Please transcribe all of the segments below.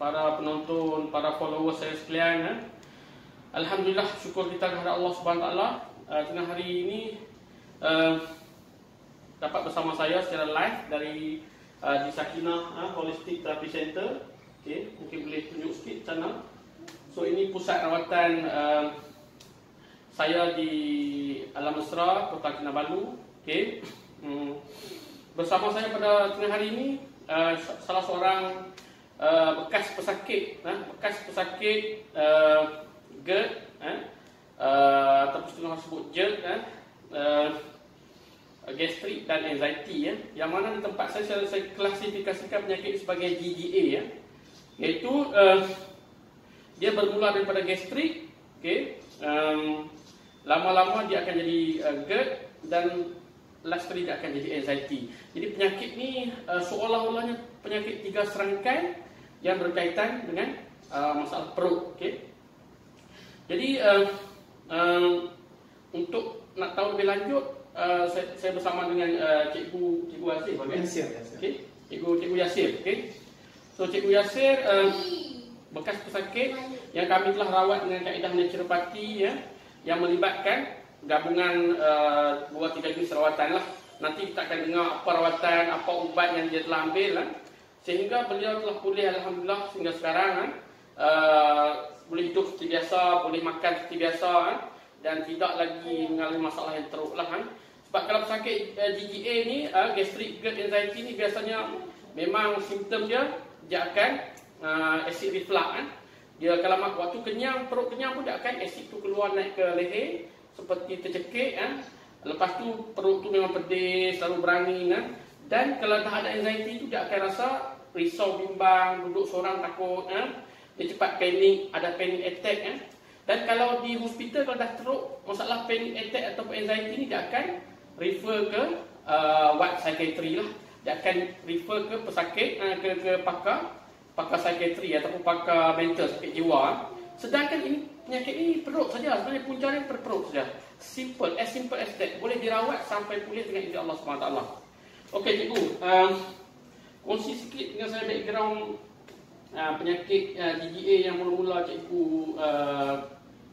para penonton, para followers saya sekalian. Alhamdulillah, syukur kita kepada Allah Subhanahu Wa Taala. Tengah hari ini dapat bersama saya secara live dari di Sakinah Holistic Therapy Center. Okay, mungkin boleh tunjuk sikit sana. So ini pusat rawatan saya di Alam Mesra, Kota Kinabalu. Okay. Bersama saya pada tengah hari ini salah seorang bekas pesakit GERD ataupun setengah sebut GERD, gastrik dan anxiety, yang mana di tempat saya klasifikasikan penyakit sebagai GGA, iaitu dia bermula daripada gastrik, lama-lama dia akan jadi GERD dan last kali dia akan jadi anxiety. Jadi penyakit ni seolah-olahnya penyakit tiga serangkaian yang berkaitan dengan masalah perut. Jadi untuk nak tahu lebih lanjut, saya bersama dengan Cikgu Yasir. Cikgu Yasir. So Cikgu Yasir bekas pesakit yang kami telah rawat dengan kaedah naturopati, yang melibatkan gabungan 2-3 jenis rawatan lah. Nanti kita akan dengar apa rawatan, apa ubat yang dia telah ambil sehingga beliau telah pulih alhamdulillah sehingga sekarang boleh hidup seperti biasa, boleh makan seperti biasa, dan tidak lagi mengalami masalah yang teruk lah. Sebab kalau pesakit GGA ni, gastric GERD anxiety ni, biasanya memang simptom dia akan acid reflux. Dia kalau waktu kenyang, perut kenyang pun dia akan acid tu keluar naik ke leher seperti tercekik. Lepas tu perut tu memang pedih, selalu berangin, dan kalau dah ada anxiety tu dia akan rasa risau, bimbang, duduk seorang takut, dia cepat panik, ada panic attack. Dan kalau di hospital, kalau dah teruk masalah panic attack ataupun anxiety ni, dia akan refer ke ward psychiatry lah. Dia akan refer ke pesakit, ke pakar psychiatry ataupun pakar mental, sakit jiwa. Sedangkan ini penyakit ini perut saja, sebenarnya puncanya perut saja. As simple as that. Boleh dirawat sampai pulih dengan izin Allah SWT. Okey cikgu, kongsi sikit dengan saya background penyakit GGA yang mula-mula cikgu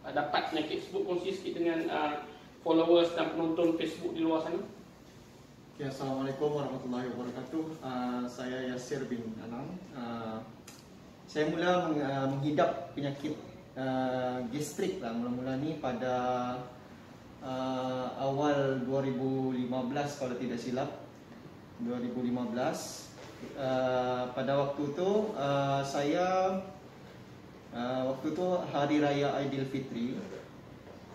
dapat penyakit tersebut. Kongsi sikit dengan followers dan penonton Facebook di luar sana. Okay, Assalamualaikum warahmatullahi wabarakatuh. Saya Yasir bin Anang. Saya mula menghidap penyakit gastrik lah mula-mula ni pada awal 2015 kalau tidak silap. 2015. Pada waktu tu saya waktu tu hari raya Aidilfitri,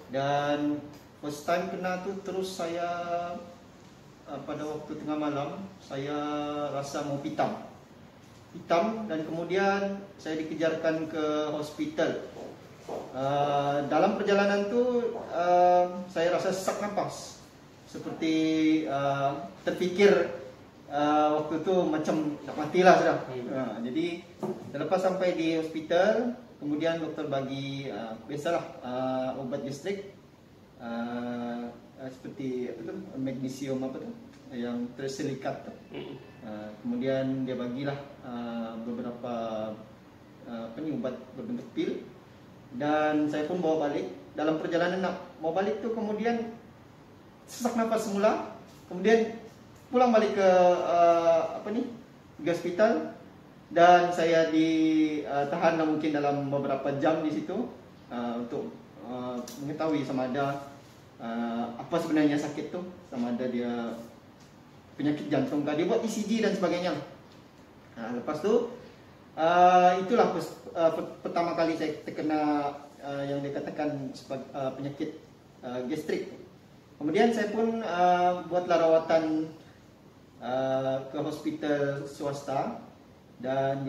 dan first time kena tu terus saya pada waktu tengah malam saya rasa mau pitam, dan kemudian saya dikejarkan ke hospital. Dalam perjalanan tu saya rasa sesak nafas, seperti terfikir waktu tu macam nak matilah sudah. Jadi selepas sampai di hospital, kemudian doktor bagi biasalah ubat gastrik, seperti apa tu, magnesium apa tu yang terselikat tu. Kemudian dia bagilah beberapa ubat berbentuk pil, dan saya pun bawa balik. Dalam perjalanan nak mau balik tu, kemudian sesak nafas semula, kemudian pulang balik ke ke hospital, dan saya ditahan mungkin dalam beberapa jam di situ untuk mengetahui sama ada apa sebenarnya sakit tu, sama ada dia penyakit jantung kah. Dia buat ECG dan sebagainya. Lepas tu itulah pertama kali saya terkena yang dikatakan sebagai penyakit gastrik. Kemudian saya pun buatlah rawatan ke hospital swasta, dan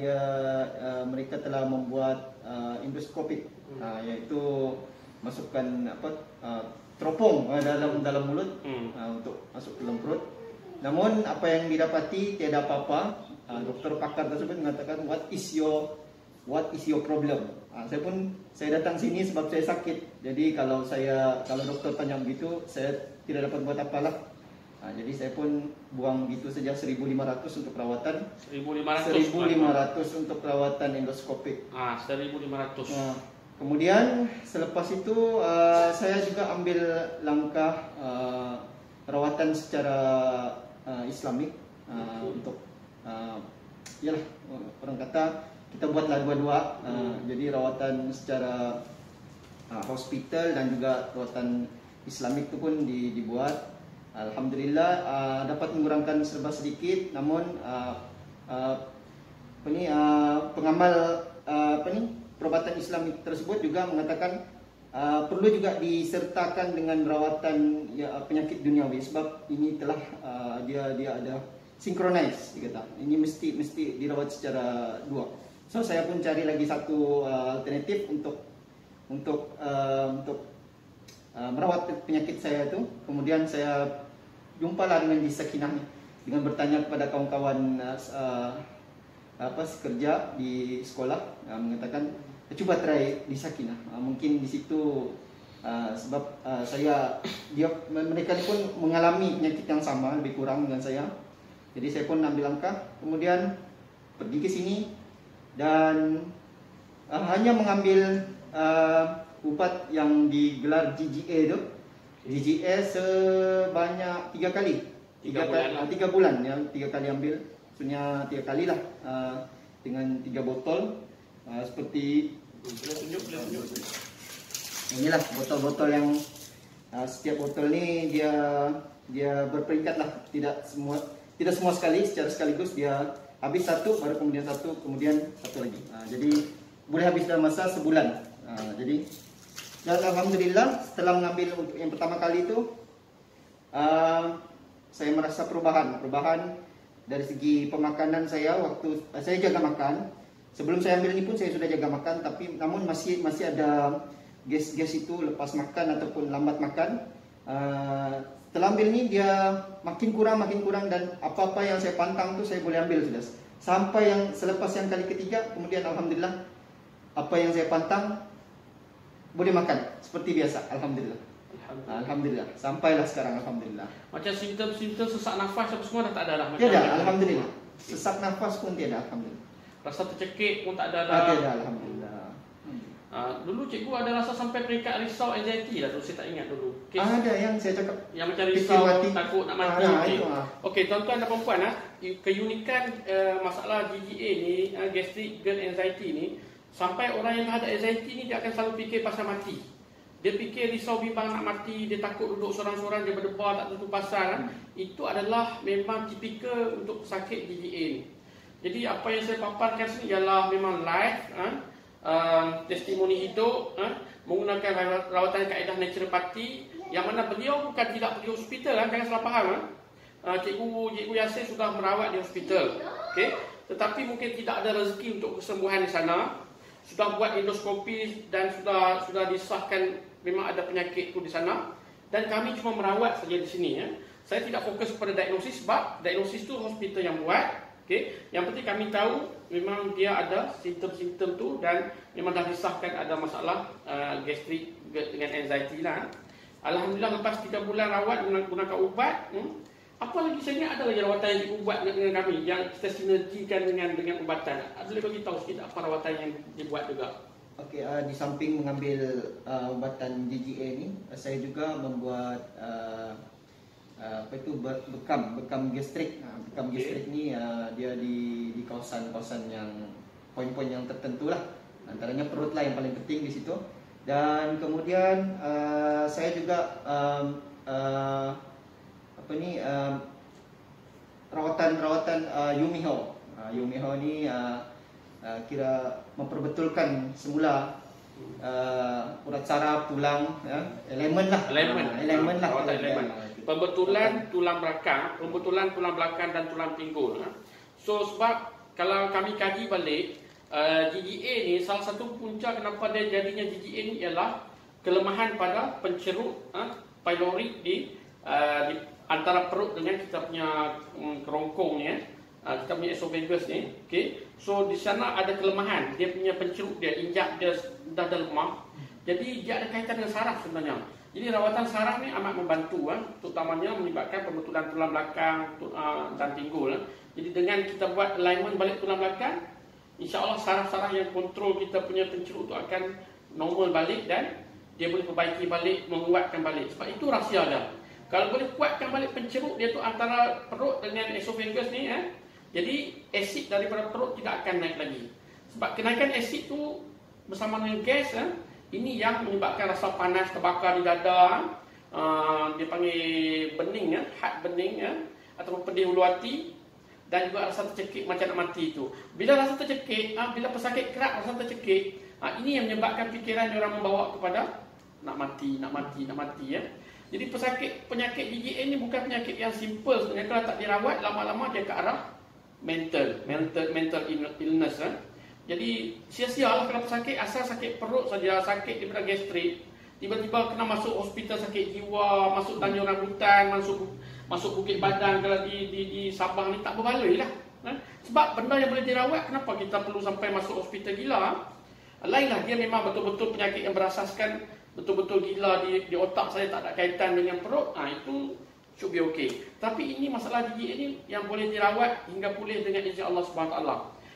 mereka telah membuat endoskopik, iaitu masukkan teropong dalam mulut untuk masuk ke dalam perut. Namun apa yang didapati tiada apa-apa. Doktor pakar tersebut mengatakan what is your problem. Saya datang sini sebab saya sakit. Jadi kalau doktor tanya begitu, saya tidak dapat buat apalah. Jadi saya pun buang gitu saja 1.500 untuk perawatan. 1.500 untuk perawatan endoskopik. 1.500. Kemudian selepas itu saya juga ambil langkah perawatan secara Islamik untuk yalah, orang kata kita buatlah dua-dua. Jadi rawatan secara hospital dan juga rawatan Islamik itu pun dibuat. Alhamdulillah dapat mengurangkan serba sedikit, namun pengamal perubatan Islamik tersebut juga mengatakan perlu juga disertakan dengan rawatan penyakit duniawi, sebab ini telah dia ada synchronize dikata. Ini mesti dirawat secara dua. So saya pun cari lagi satu alternatif untuk merawat penyakit saya itu. Kemudian saya jumpalah dengan di Sakinah ni, dengan bertanya kepada kawan-kawan sekerja di sekolah, mengatakan cuba try di Sakinah. Mungkin di situ sebab mereka pun mengalami penyakit yang sama lebih kurang dengan saya. Jadi saya pun ambil langkah, kemudian pergi ke sini dan hanya mengambil ubat yang digelar GGA itu. GGA sebanyak 3 kali. 3 bulan ya, 3 kali ambil. Maksudnya 3 kali lah dengan 3 botol seperti inilah botol-botol yang setiap botol ni dia berperingkat lah, tidak semua sekali secara sekaligus. Dia habis satu baru kemudian satu lagi. Jadi boleh habis dalam masa sebulan. Jadi dan alhamdulillah setelah mengambil untuk yang pertama kali itu saya merasa perubahan dari segi pemakanan saya. Waktu saya jaga makan, sebelum saya ambil ini pun saya sudah jaga makan, tapi namun masih ada gas-gas itu lepas makan ataupun lambat makan. Setelah ambil ini dia makin kurang dan apa-apa yang saya pantang tu saya boleh ambil sudah. Sampai yang selepas yang kali ketiga, kemudian alhamdulillah apa yang saya pantang boleh makan seperti biasa. Alhamdulillah. Sampailah sekarang alhamdulillah. Macam simptom-simptom sesak nafas apa semua dah tak ada dah. Tiada, alhamdulillah. Sesak nafas pun tiada, alhamdulillah. Rasa tercekik pun tak ada dah. Tiada, alhamdulillah. Dulu cikgu ada rasa sampai peringkat risau, anxiety lah, saya tak ingat dulu. Ada yang saya cakap yang macam risau, takut nak mati. Okey, tuan-tuan dan puan-puan, keunikan masalah GGA ni, gastric gut anxiety ni, sampai orang yang ada anxiety ni dia akan selalu fikir pasal mati. Dia fikir risau bimbang nak mati, dia takut duduk sorang-sorang, dia berdebar tak tentu pasal. Itu adalah memang tipikal untuk sakit GGA ni. Jadi apa yang saya paparkan sini ialah memang live, testimoni hidup, menggunakan rawatan kaedah naturopati, yang mana beliau bukan tidak pergi hospital, jangan salah faham. Cikgu Yasir sudah merawat di hospital, okay? Tetapi mungkin tidak ada rezeki untuk kesembuhan di sana. Sudah buat endoskopi dan sudah disahkan memang ada penyakit itu di sana, dan kami cuma merawat saja di sini. Saya tidak fokus pada diagnosis, sebab diagnosis itu hospital yang buat. Okay. Yang penting kami tahu memang dia ada simptom-simptom tu dan memang dah disahkan ada masalah gastrik dengan anxiety lah. Alhamdulillah lepas 3 bulan rawat menggunakan ubat, apa lagi sebenarnya ada lagi rawatan yang dibuat dengan kami yang kita sinergikan dengan ubatan. Ada boleh bagi tahu sikit apa rawatan yang dibuat juga? Okey, di samping mengambil ubatan GGA ni, saya juga membuat bekam gastrik. Bekam gastrik ni dia di kawasan-kawasan yang poin-poin yang tertentu lah. Antaranya perut lah yang paling penting di situ. Dan kemudian saya juga rawatan Yumiho. Yumiho ni kira memperbetulkan semula urat saraf, tulang, elemen lah. Pembetulan tulang belakang dan tulang pinggul. So sebab kalau kami kaji balik, GGA ni salah satu punca kenapa dia jadinya GGA ni ialah kelemahan pada penceruk pylori di antara perut dengan kita punya kerongkong ni, kita punya esophagus ni. Okay. So di sana ada kelemahan, dia punya penceruk dia, injak dia dah lemah. Jadi dia ada kaitan dengan saraf sebenarnya. Jadi rawatan saraf ni amat membantu, terutamanya menyebabkan pembetulan tulang belakang dan pinggul. Jadi dengan kita buat alignment balik tulang belakang, insya-Allah saraf-saraf yang kontrol kita punya penceruk tu akan normal balik dan dia boleh perbaiki balik, menguatkan balik. Sebab itu rahsia dia. Kalau boleh kuatkan balik penceruk dia tu antara perut dengan esophagus ni, jadi asid daripada perut tidak akan naik lagi. Sebab kenaikan asid tu bersama dengan gas, ini yang menyebabkan rasa panas terbakar di dada, dia panggil bening, heart bening, ataupun pedih ulu hati, dan juga rasa tercekik macam nak mati tu. Bila rasa tercekik, bila pesakit kerak rasa tercekik, ini yang menyebabkan fikiran orang membawa kepada nak mati. Jadi penyakit gigi ini bukan penyakit yang simple sebenarnya. Kalau tak dirawat, lama-lama dia ke arah mental illness. Jadi sia-sialah kalau sakit, asal sakit perut saja, sakit daripada gastrik, tiba-tiba kena masuk hospital sakit jiwa, masuk Tanjung Rambutan, masuk Bukit Badang kalau di Sabah ni, tak berbaloi lah. Sebab benda yang boleh dirawat, kenapa kita perlu sampai masuk hospital gila? Lainlah, dia memang betul-betul penyakit yang berasaskan betul-betul gila di otak saya, tak ada kaitan dengan perut, itu should be okay. Tapi ini masalah gigi ini yang boleh dirawat hingga pulih dengan izin Allah SWT.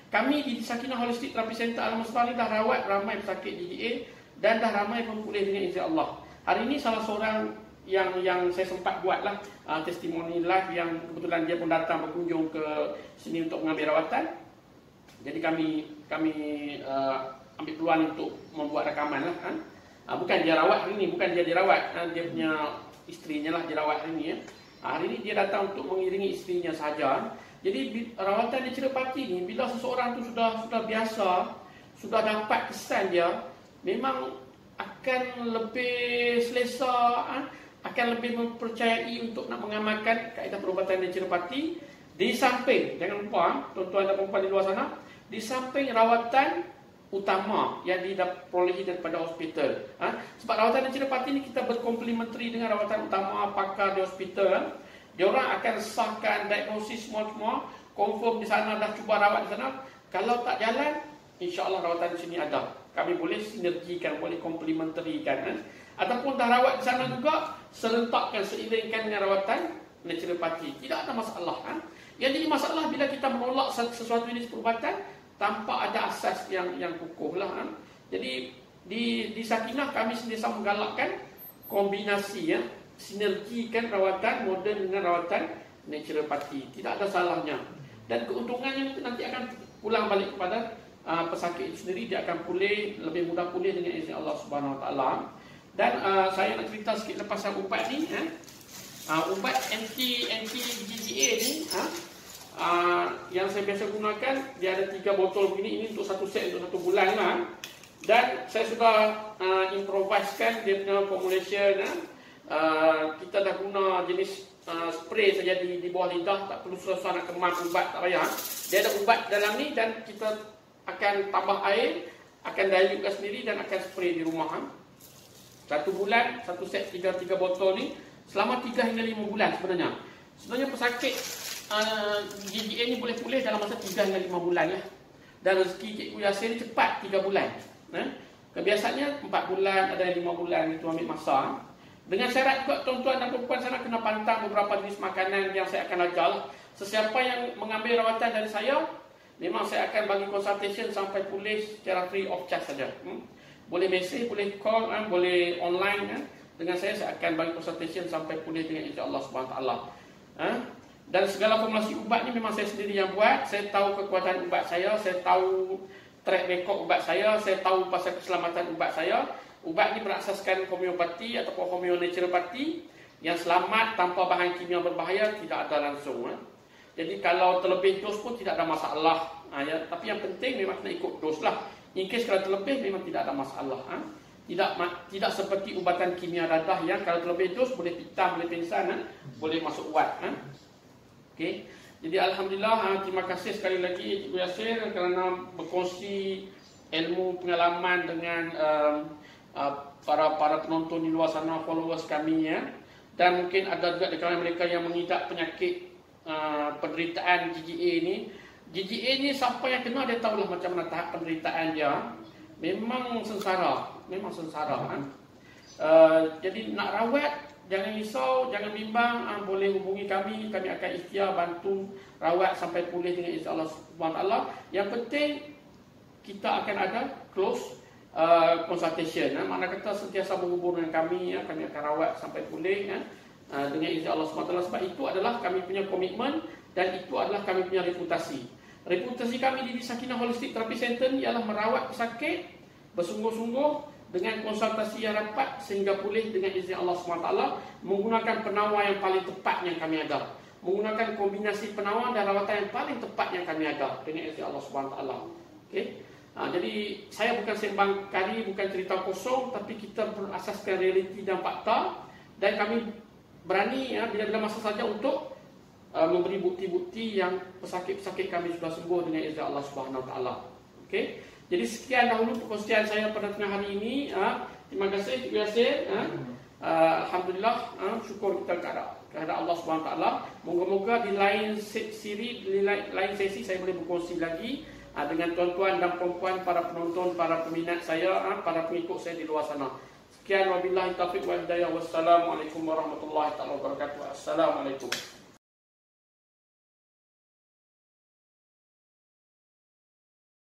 Kami di Sakinah Holistic Therapy Center Al-Mustafa dah rawat ramai pesakit GGA dan dah ramai pun pulih dengan izin Allah. Hari ini salah seorang yang saya sempat buatlah testimoni live yang kebetulan dia pun datang berkunjung ke sini untuk mengambil rawatan. Jadi kami ambil peluang untuk membuat rakaman lah. Bukan dia rawat hari ini, bukan dia dirawat, dia punya isterinya lah dirawat hari ini. Hari ini dia datang untuk mengiringi isterinya sahaja. Jadi rawatan di Cirepati ni, bila seseorang tu sudah biasa, sudah dapat kesan dia, memang akan lebih selesa, akan lebih mempercayai untuk nak mengamalkan kaedah perubatan di Cirepati. Di samping, jangan lupa tuan-tuan dan puan-puan di luar sana, di samping rawatan utama yang diperolehi daripada hospital. Sebab rawatan di Cirepati ni kita berkomplementari dengan rawatan utama pakar di hospital. Diorang akan sahkan diagnosis semua, confirm di sana, dah cuba rawat di sana. Kalau tak jalan, insya-Allah rawatan di sini ada. Kami boleh sinergikan, boleh komplementarikan. Ataupun dah rawat di sana juga, serentakkan, seiringkan dengan rawatan di Cirepati. Tidak ada masalah. Yang jadi masalah bila kita menolak sesuatu jenis perubatan tanpa ada asas yang kukuh lah. Jadi di Sakinah kami sentiasa menggalakkan kombinasi, sinergikan rawatan moden dengan rawatan naturopati. Tidak ada salahnya. Dan keuntungannya itu nanti akan pulang balik kepada pesakit itu sendiri. Dia akan pulih, lebih mudah pulih dengan izin Allah Subhanahu Wa Taala. Dan saya nak cerita sikit lepas ubat ni. Ubat anti GGA ni, yang saya biasa gunakan, dia ada 3 botol begini. Ini untuk satu set untuk 1 bulan lah. Dan saya sudah improvisekan dia punya formulation. Kita dah guna jenis spray saja di bawah lidah, tak perlu susah nak kemas ubat, tak payah. Dia ada ubat dalam ni dan kita akan tambah air, akan dilutekan sendiri dan akan spray di rumah. 1 bulan, 1 set 3 botol ni selama 3 hingga 5 bulan sebenarnya. Sebenarnya pesakit GGA ni boleh pulih dalam masa 3 hingga 5 bulan lah. Dan rezeki Cikgu Yasir ni cepat 3 bulan. Kebiasaannya 4 bulan, ada yang 5 bulan, itu ambil masa. Dengan syarat juga tuan-tuan dan puan-puan sana kena pantang beberapa jenis makanan yang saya akan ajar. Sesiapa yang mengambil rawatan dari saya, memang saya akan bagi consultation sampai pulih secara free of charge saja. Boleh message, boleh call, boleh online. Dengan saya akan bagi consultation sampai pulih dengan insya Allah SWT. Dan segala formulasi ubat ni memang saya sendiri yang buat. Saya tahu kekuatan ubat saya tahu track record ubat saya tahu pasal keselamatan ubat saya. Ubat ni berasaskan homeopati ataupun homeonaturopati yang selamat tanpa bahan kimia berbahaya, tidak ada langsung. Jadi kalau terlebih dos pun tidak ada masalah. Tapi yang penting memang kena ikut dos lah. In case kalau terlebih memang tidak ada masalah. Tidak seperti ubatan kimia dadah yang kalau terlebih dos boleh pitam, boleh pingsan, boleh masuk ubat. Okay. Jadi alhamdulillah, terima kasih sekali lagi Cikgu Yasir kerana berkongsi ilmu pengalaman dengan para penonton di luar sana, followers kami ya. Dan mungkin ada juga di kalangan mereka yang mengidap penyakit penderitaan GGA ni. GGA ni siapa yang kena dia tahulah macam mana tahap penderitaan dia. Memang sengsara, Jadi nak rawat, jangan risau, jangan bimbang, boleh hubungi kami akan ikhtiar bantu rawat sampai pulih dengan izin Allah SWT. Yang penting kita akan ada close consultation. Makna kata sentiasa berhubung dengan kami, kami akan rawat sampai pulih dengan izin Allah SWT. Sebab itu adalah kami punya komitmen dan itu adalah kami punya reputasi. Reputasi kami di Sakinah Holistic Therapy Center ni ialah merawat pesakit bersungguh-sungguh dengan konsultasi yang rapat sehingga pulih dengan izin Allah SWT, menggunakan penawar yang paling tepat yang kami ada, menggunakan kombinasi penawar dan rawatan yang paling tepat yang kami ada dengan izin Allah SWT. Okay? Jadi saya bukan sembang kali, bukan cerita kosong, tapi kita berasaskan realiti dan fakta, dan kami berani bila-bila masa saja untuk memberi bukti-bukti yang pesakit-pesakit kami sudah sembuh dengan izin Allah SWT. Okay? Jadi sekian dahulu perkongsian saya pada tengah hari ini. Terima kasih Cikgu Yasir. Alhamdulillah, syukur kita kepada Allah SWT. Moga-moga di lain siri, di lain sesi saya boleh berkongsi lagi dengan tuan-tuan dan perempuan, para penonton, para peminat saya, para pengikut saya di luar sana. Sekian, wabillahi taufiq wal hidayah. Wassalamualaikum warahmatullahi wabarakatuh. Assalamualaikum.